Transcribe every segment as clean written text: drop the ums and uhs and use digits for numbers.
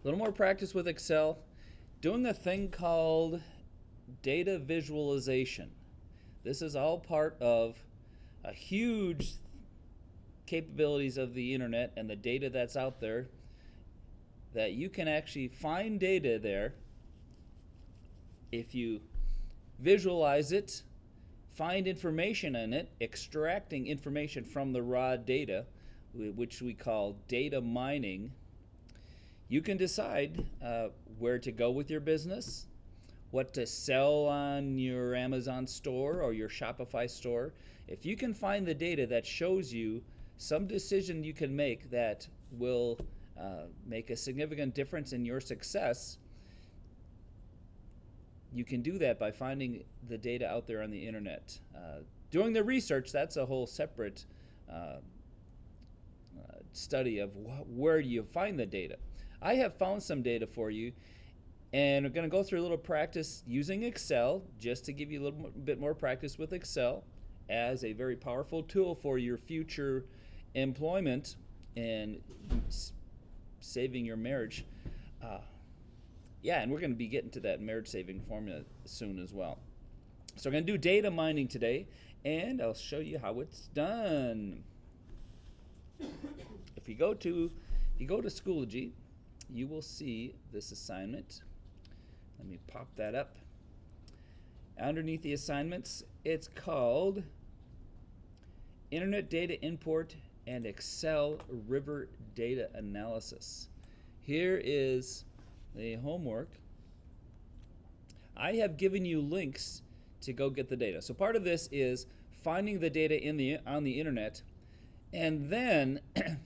little more practice with Excel, doing a thing called data visualization. This is all part of a huge capabilities of the internet and the data that's out there, that you can actually find data there if you visualize it, find information in it, extracting information from the raw data, which we call data mining. You can decide where to go with your business, what to sell on your Amazon store or your Shopify store. If you can find the data that shows you some decision you can make that will make a significant difference in your success, you can do that by finding the data out there on the internet. Doing the research, that's a whole separate study of where do you find the data. I have found some data for you, and we're going to go through a little practice using Excel, just to give you a little bit more practice with Excel as a very powerful tool for your future employment and saving your marriage. And we're going to be getting to that marriage saving formula soon as well. So we're going to do data mining today, and I'll show you how it's done. If you go to Schoology, you will see this assignment. Let me pop that up. Underneath the assignments, it's called Internet Data Import and Excel River Data Analysis. Here is the homework. I have given you links to go get the data. So part of this is finding the data on the internet, and then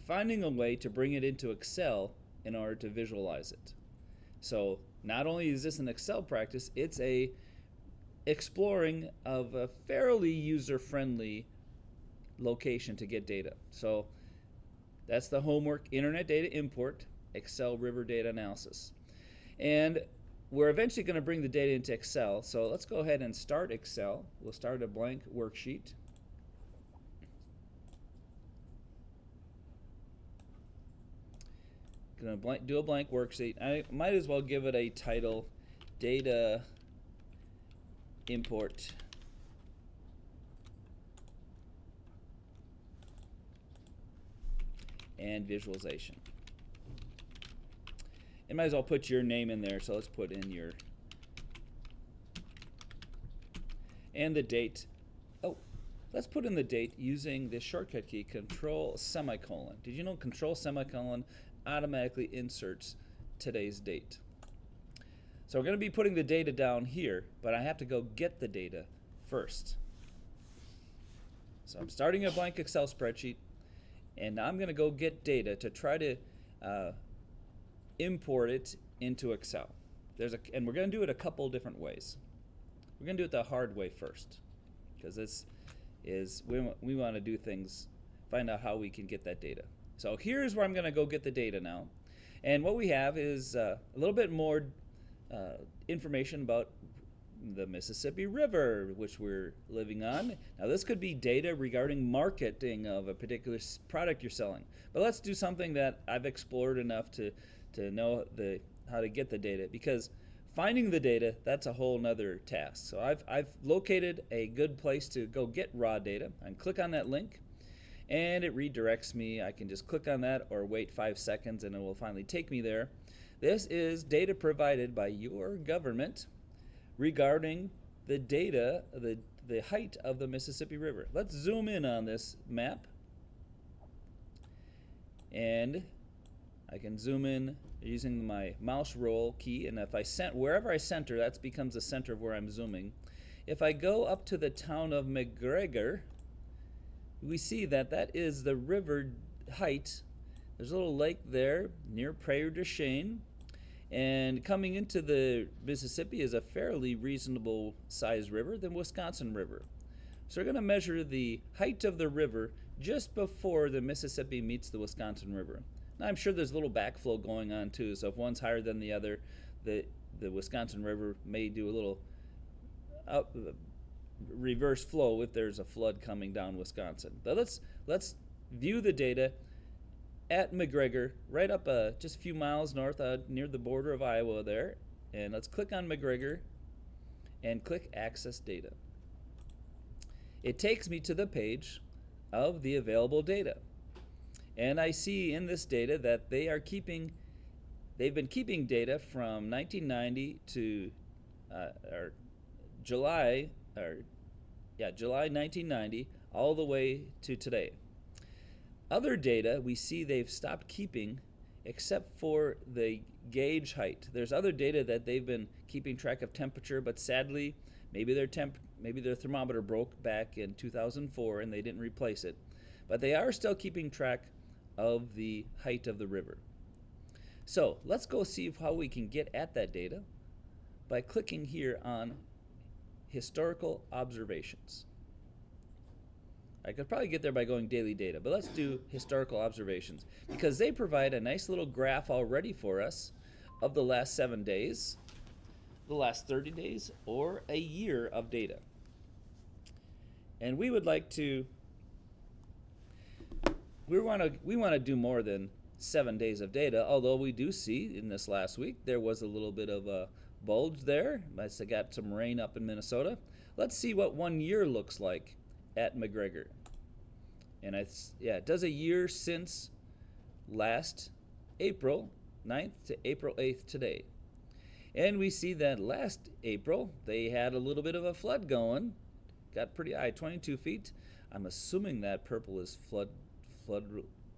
finding a way to bring it into Excel in order to visualize it. So not only is this an Excel practice, it's a exploring of a fairly user-friendly location to get data. So that's the homework: Internet Data Import, Excel River Data Analysis. And we're eventually going to bring the data into Excel. So let's go ahead and start Excel. We'll start a blank worksheet. Going to do a blank worksheet. I might as well give it a title: Data Import and Visualization. You might as well put your name in there, so let's put in your and the date. Oh, let's put in the date using the shortcut key Control semicolon. Did you know Control semicolon automatically inserts today's date? So we're going to be putting the data down here, but I have to go get the data first. So I'm starting a blank Excel spreadsheet, and I'm going to go get data to try to import it into Excel. And we're going to do it a couple different ways. We're going to do it the hard way first, because this is we want to do things, find out how we can get that data. So here's where I'm going to go get the data now. And what we have is a little bit more information about the Mississippi River, which we're living on. Now this could be data regarding marketing of a particular product you're selling. But let's do something that I've explored enough to know how to get the data, because finding the data, that's a whole nother task. So I've located a good place to go get raw data. I can click on that link, and it redirects me. I can just click on that or wait 5 seconds, and it will finally take me there. This is data provided by your government regarding the data, the height of the Mississippi River. Let's zoom in on this map, and I can zoom in using my mouse roll key, and if wherever I center, that becomes the center of where I'm zooming. If I go up to the town of McGregor, we see that is the river height. There's a little lake there near Prairie du Chien, and coming into the Mississippi is a fairly reasonable sized river, the Wisconsin River. So we're going to measure the height of the river just before the Mississippi meets the Wisconsin River. Now I'm sure there's a little backflow going on too, so if one's higher than the other, the Wisconsin River may do a little reverse flow if there's a flood coming down Wisconsin. But let's view the data at McGregor, right up just a few miles north near the border of Iowa there. And let's click on McGregor and click Access Data. It takes me to the page of the available data. And I see in this data that they've been keeping data from 1990 to July 1990 all the way to today. Other data we see they've stopped keeping except for the gauge height. There's other data that they've been keeping track of temperature, but sadly maybe their thermometer broke back in 2004 and they didn't replace it. But they are still keeping track of the height of the river. So let's go see how we can get at that data by clicking here on Historical Observations. I could probably get there by going Daily Data, but let's do Historical Observations because they provide a nice little graph already for us of the last 7 days, the last 30 days, or a year of data. And we would like to, we want to do more than 7 days of data, although we do see in this last week there was a little bit of a bulge there. I got some rain up in Minnesota. Let's see what 1 year looks like at McGregor. And it does a year since last April 9th to April 8th today. And we see that last April they had a little bit of a flood going. Got pretty high, 22 feet. I'm assuming that purple is flood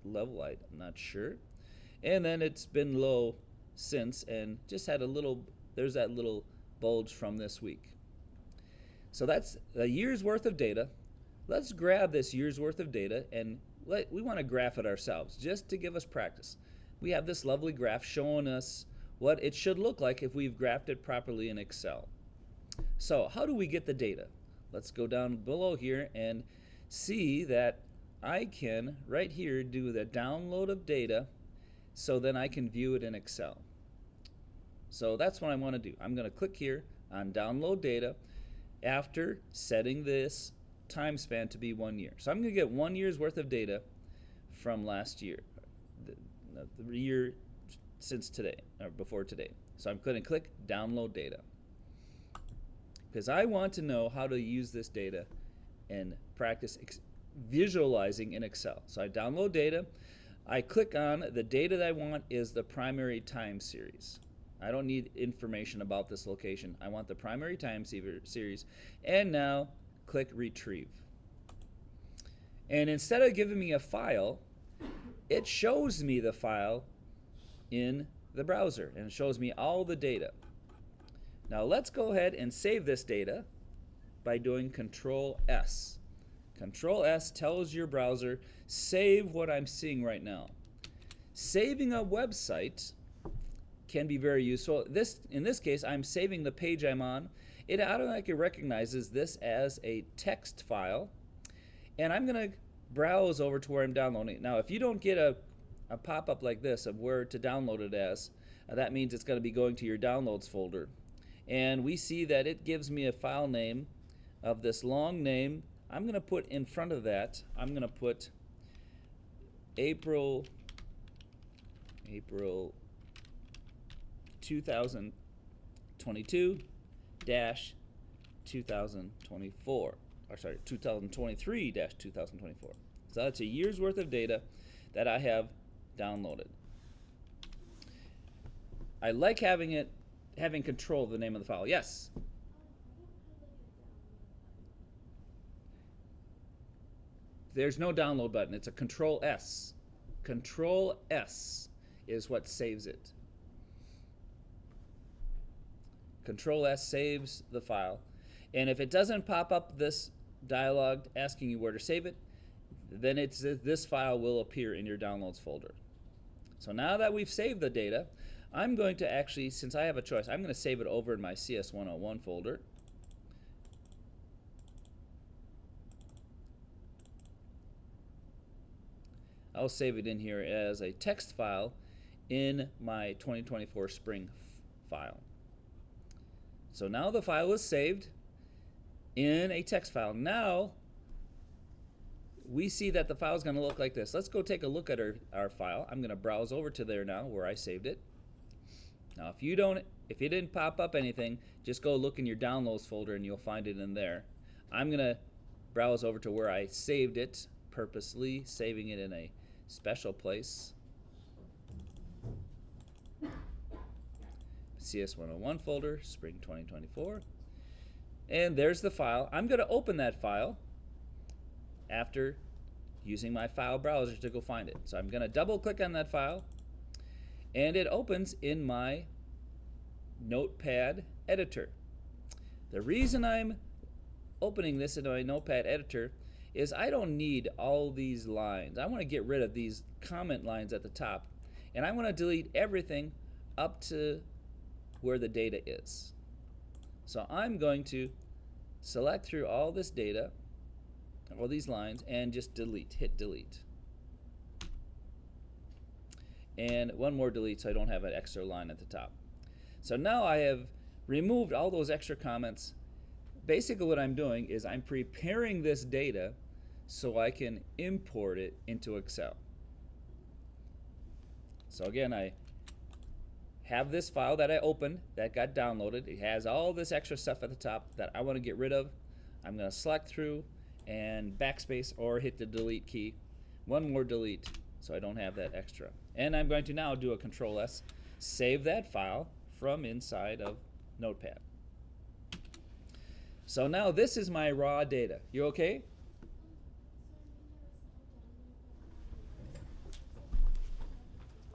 level. I'm not sure. And then it's been low since and just had there's that little bulge from this week. So that's a year's worth of data. Let's grab this year's worth of data and we want to graph it ourselves just to give us practice. We have this lovely graph showing us what it should look like if we've graphed it properly in Excel. So how do we get the data? Let's go down below here and see that I can right here do the download of data so then I can view it in Excel. So that's what I want to do. I'm going to click here on download data after setting this time span to be 1 year. So I'm going to get 1 year's worth of data from last year, the year since today, or before today. So I'm going to click download data because I want to know how to use this data and practice visualizing in Excel. So I download data. I click on the data that I want is the primary time series. I don't need information about this location. I want the primary time series. And now click retrieve. And instead of giving me a file, it shows me the file in the browser and it shows me all the data. Now let's go ahead and save this data by doing Control S. Control S tells your browser, save what I'm seeing right now. Saving a website can be very useful. In this case, I'm saving the page I'm on. It automatically recognizes this as a text file, and I'm going to browse over to where I'm downloading it. Now, if you don't get a pop-up like this of where to download it as, that means it's going to be going to your downloads folder. And we see that it gives me a file name of this long name. I'm going to put in front of that, I'm going to put April 2022 2024, or sorry, 2023-2024. So that's a year's worth of data that I have downloaded. I like having control of the name of the file. Yes? There's no download button. It's a Control S. Control S is what saves it. Control S saves the file. And if it doesn't pop up this dialog asking you where to save it, then this file will appear in your downloads folder. So now that we've saved the data, I'm going to actually, since I have a choice, I'm going to save it over in my cs101 folder. I'll save it in here as a text file in my 2024 spring file. So now the file is saved in a text file. Now we see that the file is going to look like this. Let's go take a look at our file. I'm going to browse over to there now where I saved it. Now if it didn't pop up anything, just go look in your downloads folder and you'll find it in there. I'm going to browse over to where I saved it, purposely saving it in a special place. cs101 folder, spring 2024. And there's the file. I'm going to open that file after using my file browser to go find it. So I'm going to double click on that file and it opens in my Notepad editor. The reason I'm opening this in my Notepad editor is I don't need all these lines. I want to get rid of these comment lines at the top, and I want to delete everything up to where the data is. So I'm going to select through all this data, all these lines, and just delete, hit delete. And one more delete so I don't have an extra line at the top. So now I have removed all those extra comments. Basically what I'm doing is I'm preparing this data so I can import it into Excel. So again, I have this file that I opened that got downloaded. It has all this extra stuff at the top that I want to get rid of. I'm going to select through and backspace or hit the delete key. One more delete so I don't have that extra. And I'm going to now do a Control S, save that file from inside of Notepad. So now this is my raw data. You okay?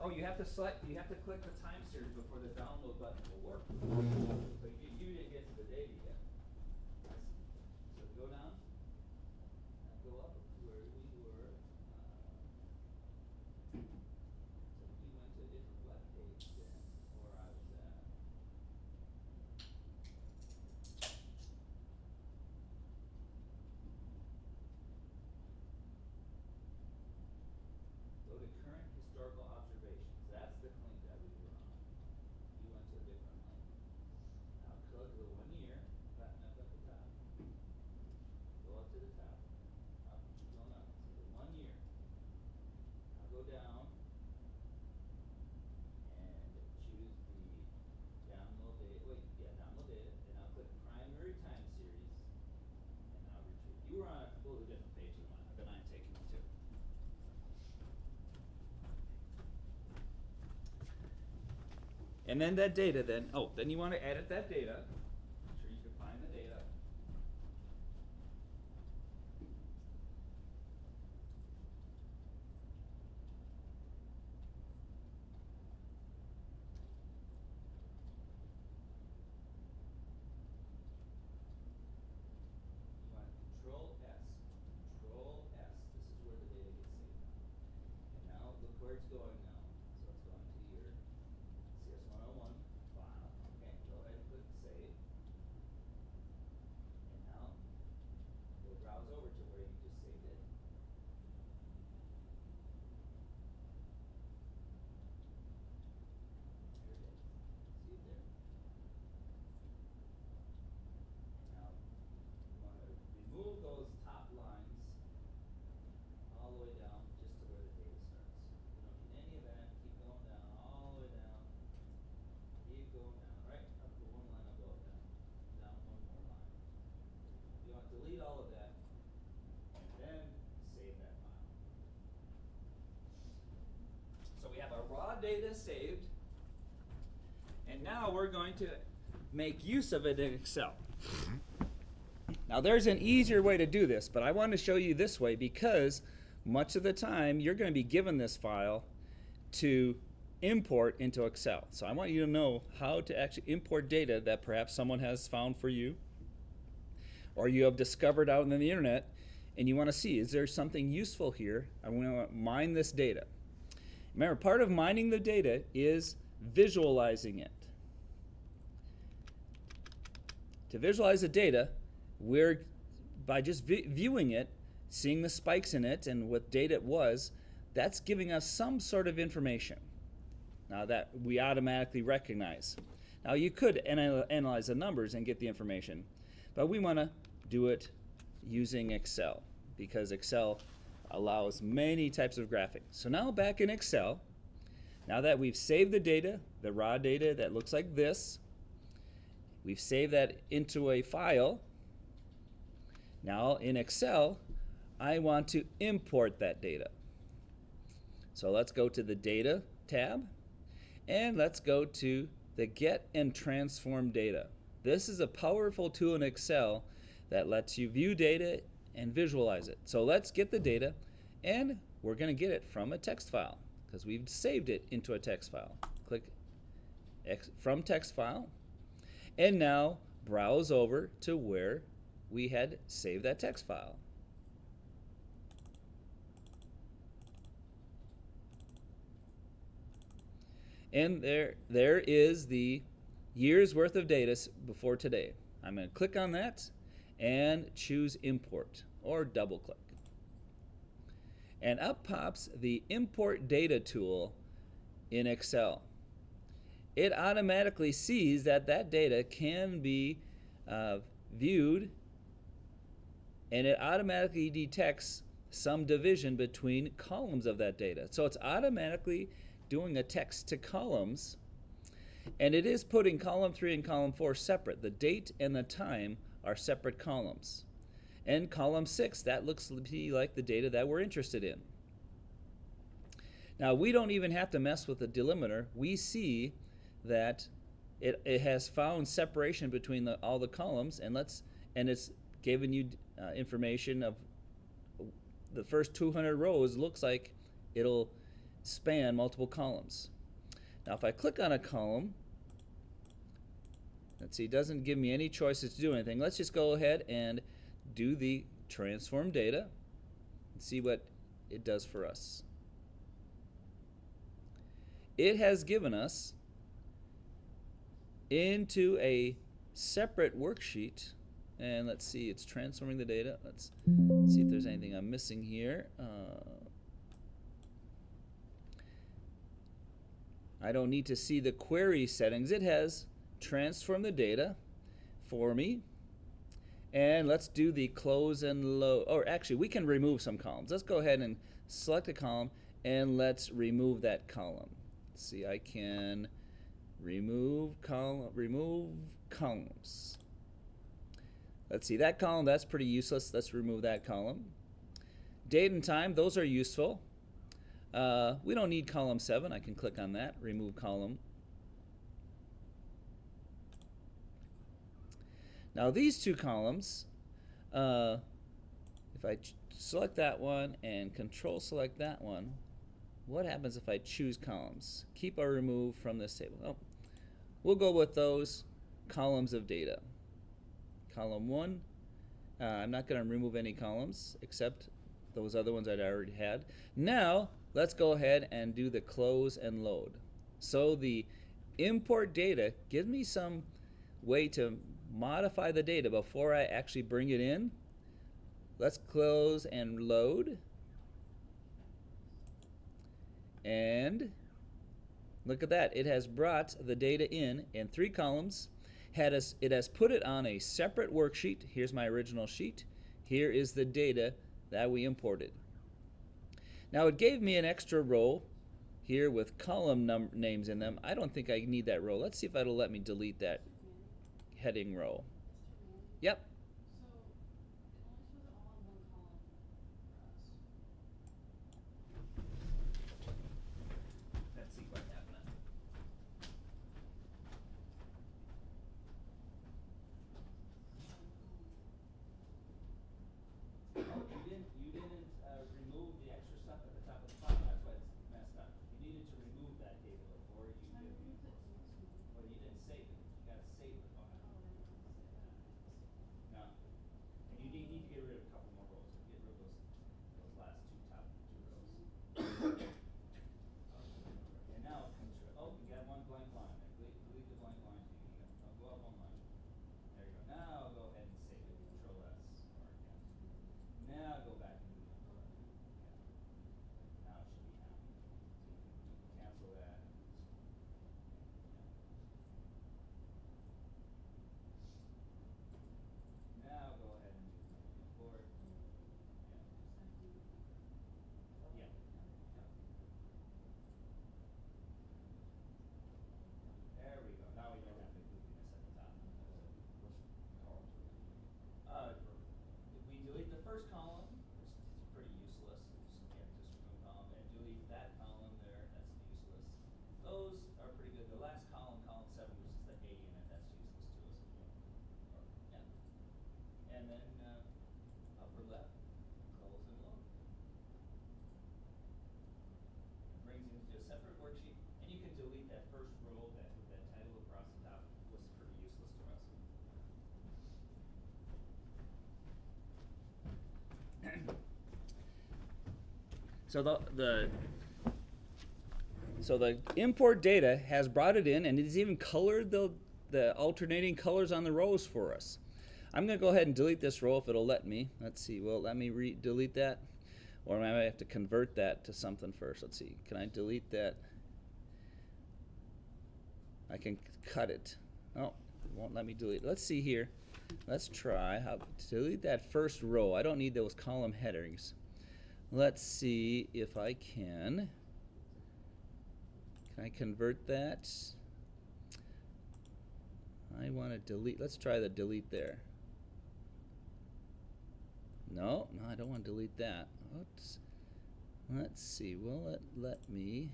Oh, you have to click the time series before the download button will work. But you didn't get to the data yet. So go down and go up to where we were. So you went to a different web page than where I was at. Go to current historical observations. That's the link that we were on. You went to a different link. Now click the 1 year button up at the top. Go up to the top. Up, keep going up. So the 1 year. Now go down and choose the download data. Download data. And now click primary time series. And now retrieve. You were on a completely different page than I'm taking you to. And then that data then you want to edit that data. Make sure you can find the data. You want Control S. Control S. This is where the data gets saved. And now look where it's going now. So it's going to your cs101 file. Okay, go ahead and click save. And now go browse over to where you just saved it. There it is. See it there? Now you want to remove those top lines all the way down just to where the data starts. You don't need any of that. Keep going down all the way down. Keep going down, right up to one line above that. Down one more line. You want to delete all of that and then save that file. So we have our raw data saved, and now we're going to make use of it in Excel. Now there's an easier way to do this, but I wanted to show you this way because much of the time you're going to be given this file to import into Excel. So I want you to know how to actually import data that perhaps someone has found for you or you have discovered out on the internet and you want to see, is there something useful here? I want to mine this data. Remember, part of mining the data is visualizing it. To visualize the data, we're by just viewing it, seeing the spikes in it and what data it was, that's giving us some sort of information. Now that we automatically recognize. Now you could analyze the numbers and get the information, but we want to do it using Excel because Excel allows many types of graphing. So now back in Excel, now that we've saved the data, the raw data that looks like this, we've saved that into a file. Now in Excel, I want to import that data. So let's go to the Data tab, and let's go to the Get and Transform Data. This is a powerful tool in Excel that lets you view data and visualize it. So let's get the data, and we're going to get it from a text file because we've saved it into a text file. Click from text file, and now browse over to where we had saved that text file. And there is the year's worth of data before today. I'm going to click on that and choose import, or double click. And up pops the import data tool in Excel. It automatically sees that that data can be viewed, and it automatically detects some division between columns of that data. So it's automatically doing a text to columns, and it is putting column 3 and column 4 separate. The date and the time are separate columns. And column 6, that looks to be like the data that we're interested in. Now we don't even have to mess with the delimiter. We see that it has found separation between all the columns, and it's given you information of the first 200 rows. Looks like it'll span multiple columns. Now if I click on a column, let's see, it doesn't give me any choices to do anything. Let's just go ahead and do the transform data and see what it does for us. It has given us into a separate worksheet, and let's see, it's transforming the data. Let's see if there's anything I'm missing here. I don't need to see the query settings. It has transformed the data for me. And let's do the close and load. Or actually, we can remove some columns. Let's go ahead and select a column, and let's remove that column. Let's see, I can remove columns. Let's see, that column, that's pretty useless. Let's remove that column. Date and time, those are useful. We don't need column 7. I can click on that, remove column. Now these two columns, if I select that one and control select that one, what happens if I choose columns? Keep or remove from this table. Oh, we'll go with those columns of data. Column 1, I'm not going to remove any columns except those other ones that I already had. Now let's go ahead and do the close and load. So the import data gives me some way to modify the data before I actually bring it in. Let's close and load. And look at that. It has brought the data in 3 columns. It has put it on a separate worksheet. Here's my original sheet. Here is the data that we imported. Now it gave me an extra row here with column names in them. I don't think I need that row. Let's see if it'll let me delete that heading row. Yep. Let's see what happened. Oh, you didn't remove the extra stuff at the top of the file. That's why it's messed up. You needed to remove that data before you did the import. Well, you didn't save it. You got to save the file. So the import data has brought it in, and it has even colored the alternating colors on the rows for us. I'm going to go ahead and delete this row if it'll let me. Let's see. Will it let me delete that? Or I might have to convert that to something first. Let's see. Can I delete that? I can cut it. Oh, it won't let me delete it. Let's see here. Let's try how to delete that first row. I don't need those column headers. Let's see if I can. Can I convert that? I want to delete. Let's try the delete there. No, I don't want to delete that. Oops. Let's see. Will it let me?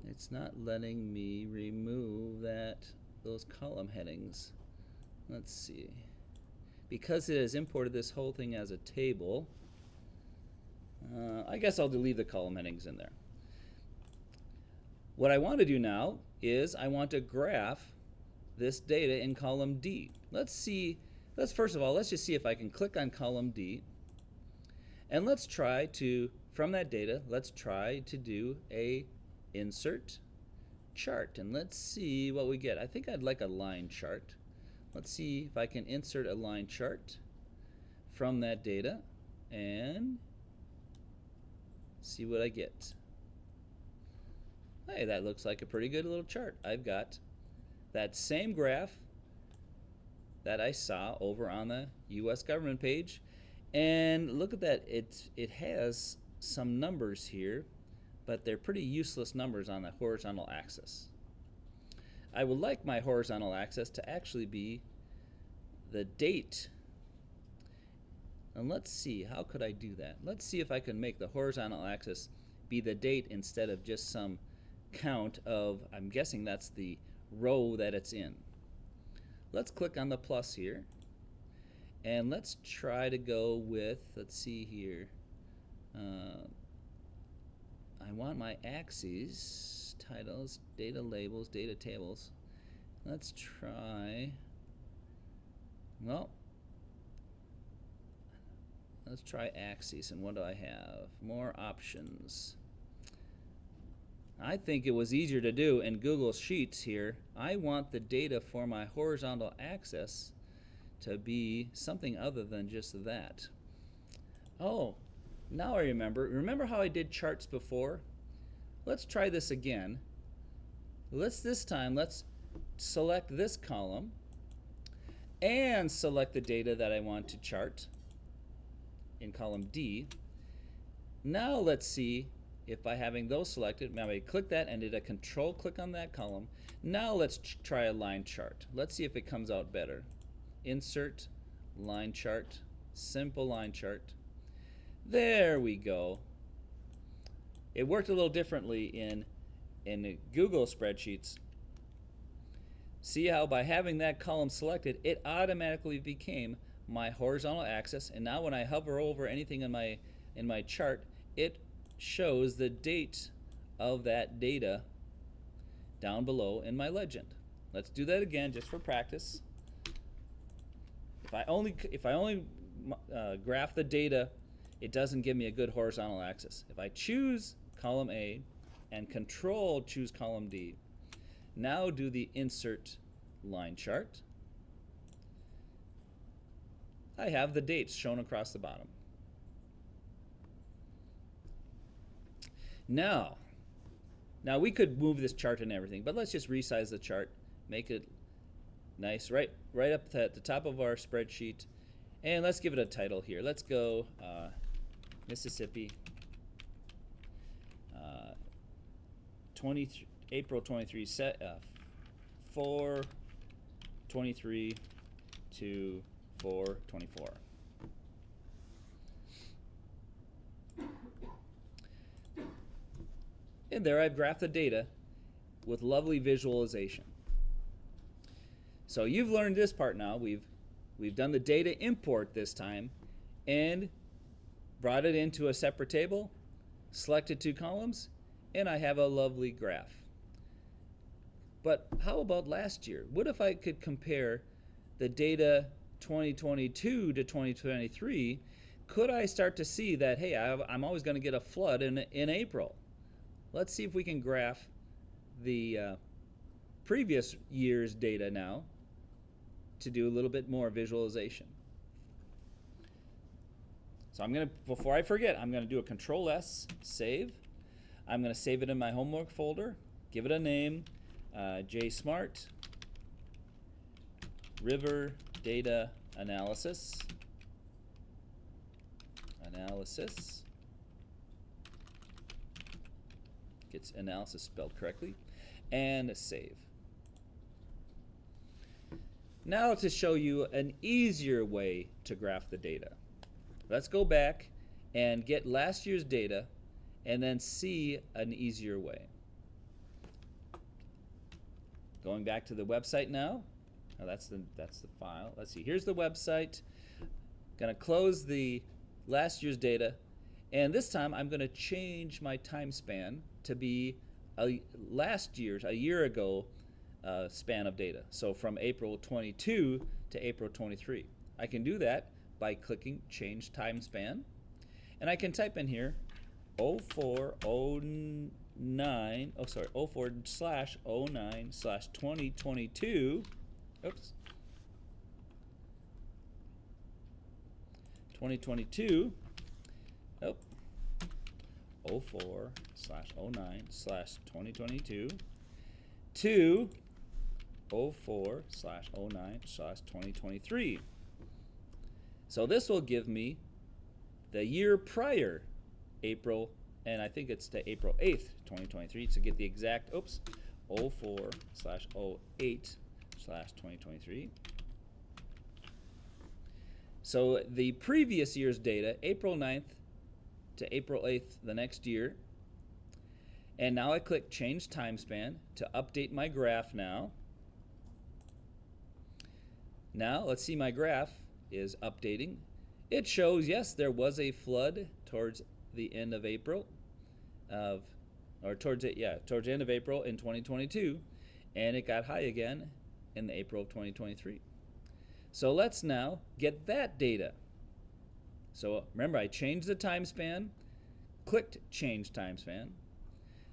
It's not letting me remove those column headings. Let's see. Because it has imported this whole thing as a table, I guess I'll leave the column headings in there. What I want to do now is I want to graph this data in column D. First of all, let's just see if I can click on column D, and let's try to, from that data, let's try to do a insert chart, and let's see what we get. I think I'd like a line chart. Let's see if I can insert a line chart from that data and see what I get. Hey, that looks like a pretty good little chart. I've got that same graph that I saw over on the US government page, and look at that. It has some numbers here, but they're pretty useless numbers on the horizontal axis. I would like my horizontal axis to actually be the date. And let's see, how could I do that? Let's see if I can make the horizontal axis be the date instead of just some count of, I'm guessing that's the row that it's in. Let's click on the plus here, and let's try to go with, let's see here, I want my axes, titles, data labels, data tables. Let's try, well, let's try axes, and what do I have? More options. I think it was easier to do in Google Sheets here. I want the data for my horizontal axis to be something other than just that. Oh, now I remember. Remember how I did charts before? Let's try this again. This time, let's select this column and select the data that I want to chart in column D. Now let's see if by having those selected, maybe I click that and did a control click on that column. Now let's try a line chart. Let's see if it comes out better. Insert, line chart, simple line chart. There we go. It worked a little differently in Google spreadsheets. See how by having that column selected, it automatically became my horizontal axis, and now when I hover over anything in my chart, it shows the date of that data down below in my legend. Let's do that again just for practice. If I only graph the data, it doesn't give me a good horizontal axis. If I choose column A and control choose column D, now do the insert line chart, I have the dates shown across the bottom. Now we could move this chart and everything, but let's just resize the chart, make it nice, right up at the top of our spreadsheet, and let's give it a title here. Let's go Mississippi, April 23, 4/23 to 4/24. And there I've graphed the data with lovely visualization. So you've learned this part now. We've done the data import this time and brought it into a separate table, selected two columns, and I have a lovely graph. But how about last year? What if I could compare the data 2022 to 2023, could I start to see that, hey, I'm always going to get a flood in April? Let's see if we can graph the previous year's data now to do a little bit more visualization. So I'm going to, before I forget, I'm going to do a Control S, save. I'm going to save it in my homework folder, give it a name, JSmart River Data Analysis. Gets analysis spelled correctly, and save. Now to show you an easier way to graph the data. Let's go back and get last year's data and then see an easier way. Going back to the website now. Now that's the file. Let's see. Here's the website. Gonna close the last year's data, and this time I'm gonna change my time span to be a year ago span of data. So from April 22 to April 23. I can do that by clicking change time span, and I can type in here 04/09/2022. Oops. 2022. Oh. 04/09/2022 to 04/09/2023. So this will give me the year prior, April, and I think it's to April 8th, 2023, to get the exact, 04/08/2023. So the previous year's data, April 9th to April 8th the next year. And now I click change time span to update my graph now. Now let's see, my graph is updating. It shows, yes, there was a flood towards the end of April towards the end of April in 2022, and it got high again in the April of 2023. So let's now get that data. So remember, I changed the time span, clicked change time span.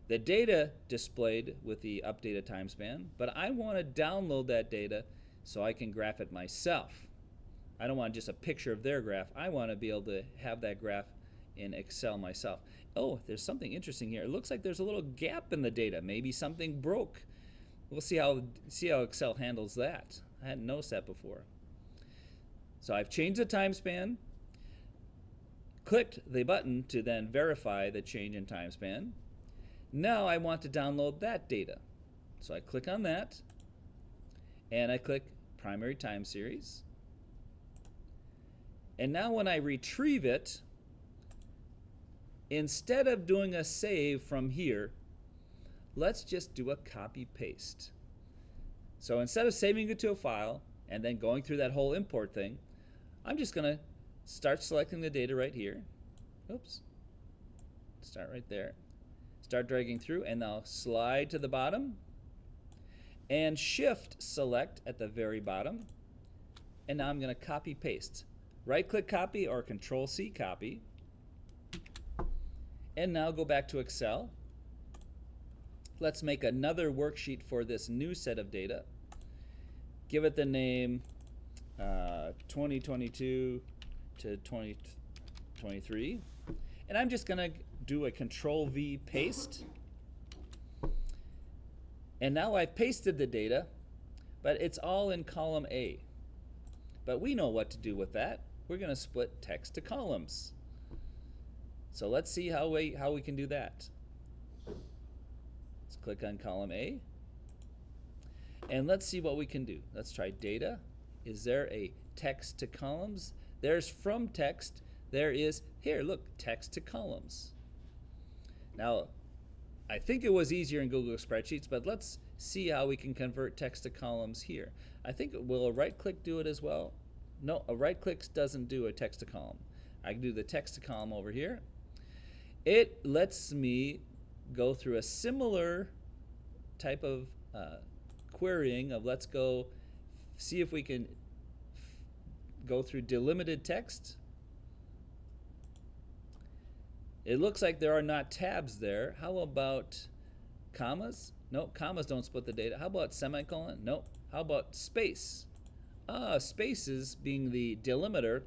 The data displayed with the updated time span, but I want to download that data so I can graph it myself. I don't want just a picture of their graph. I want to be able to have that graph in Excel myself. Oh, there's something interesting here. It looks like there's a little gap in the data. Maybe something broke. We'll see how Excel handles that. I hadn't noticed that before. So I've changed the time span, clicked the button to then verify the change in time span. Now I want to download that data. So I click on that, and I click primary time series. And now when I retrieve it, instead of doing a save from here, let's just do a copy paste. So instead of saving it to a file and then going through that whole import thing, I'm just going to start selecting the data right here. Oops. Start right there. Start dragging through, and I'll slide to the bottom and shift select at the very bottom. And now I'm going to copy paste. Right click copy or Control C copy. And now go back to Excel. Let's make another worksheet for this new set of data. Give it the name 2022 to 2023. And I'm just going to do a Control V paste. And now I've pasted the data, but it's all in column A. But we know what to do with that. We're going to split text to columns. So let's see how we can do that. Let's click on column A. And let's see what we can do. Let's try data. Is there a text to columns? There's from text. There is, here, look, text to columns. Now, I think it was easier in Google Spreadsheets, but let's see how we can convert text to columns here. I think, will a right click do it as well? No, a right click doesn't do a text to column. I can do the text to column over here. It lets me go through a similar type of querying of, let's go see if we can go through delimited text. It looks like there are not tabs there. How about commas? No, commas don't split the data. How about semicolon? No. How about space? Spaces, being the delimiter,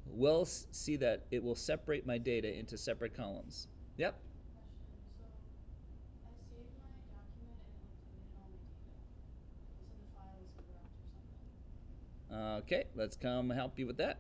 will see that it will separate my data into separate columns. Yep. I saved my document and it deleted all my data. It said the file was corrupt or something. Okay, let's come help you with that.